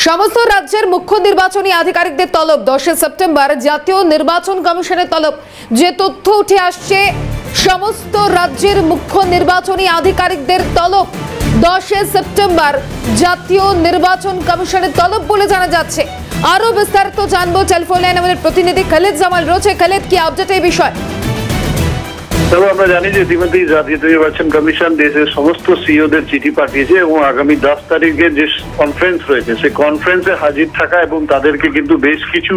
সমস্ত রাজ্যের মুখ্য নির্বাচনী আধিকারিকদের তলব 10 সেপ্টেম্বর জাতীয় নির্বাচন কমিশনের তলব। যে তথ্য উঠে আসছে, সমস্ত রাজ্যের মুখ্য নির্বাচনী আধিকারিকদের তলব 10 সেপ্টেম্বর জাতীয় নির্বাচন কমিশনের তলব বলে জানা যাচ্ছে। আরো বিস্তারিত জানবো, টেলিফোন লাইনে আমাদের প্রতিনিধি খালিদ জামাল রয়েছে। খালিদ, কি আপডেট এই বিষয়? তবে আমরা জানি যে ইতিমধ্যে জাতীয় নির্বাচন কমিশন দেশের সমস্ত সিইওদের চিঠি পাঠিয়েছে এবং আগামী 10 তারিখে যে কনফারেন্স রয়েছে সেই কনফারেন্সে হাজির থাকা এবং তাদেরকে কিন্তু বেশ কিছু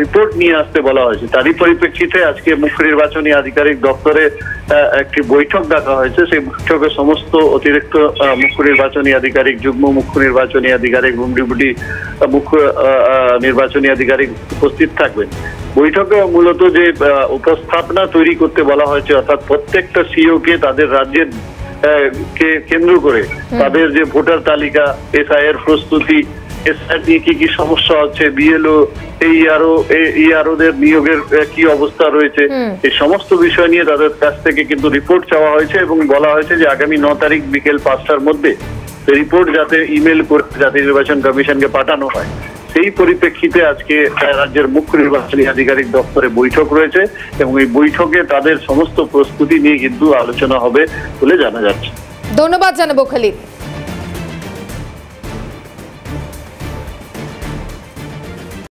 রিপোর্ট নিয়ে আসতে বলা হয়েছে। তারই পরিপ্রেক্ষিতে আজকে মুখ্য নির্বাচনী আধিকারিক দপ্তরে একটি বৈঠক ডাকা হয়েছে। সেই বৈঠকে সমস্ত অতিরিক্ত মুখ্য নির্বাচনী আধিকারিক, যুগ্ম মুখ্য নির্বাচনী আধিকারিক এবং ডেপুটি মুখ্য নির্বাচনী আধিকারিক উপস্থিত থাকবেন। বৈঠকে মূলত যে উপস্থাপনা তৈরি করতে বলা হয়েছে, অর্থাৎ প্রত্যেকটা সিইওকে তাদের রাজ্যের কে কেন্দ্র করে তাদের যে ভোটার তালিকা, এসআইআর প্রস্তুতি, এসআইআর নিয়ে কি কি সমস্যা হচ্ছে, বিএলও, ইআরওদের নিয়োগের কি অবস্থা রয়েছে, এই সমস্ত বিষয় নিয়ে তাদের কাছ থেকে কিন্তু রিপোর্ট চাওয়া হয়েছে এবং বলা হয়েছে যে আগামী 9 তারিখ বিকেল 5টার মধ্যে রিপোর্ট যাতে ইমেল করে জাতীয় নির্বাচন কমিশনকে পাঠানো হয়। সেই পরিপ্রেক্ষিতে আজকে রাজ্যের মুখ্য নির্বাচনী আধিকারিক দপ্তরে বৈঠক রয়েছে এবং এই বৈঠকে তাদের সমস্ত প্রস্তুতি নিয়ে কিন্তু আলোচনা হবে বলে জানা যাচ্ছে। ধন্যবাদ জানাবো খালিদ।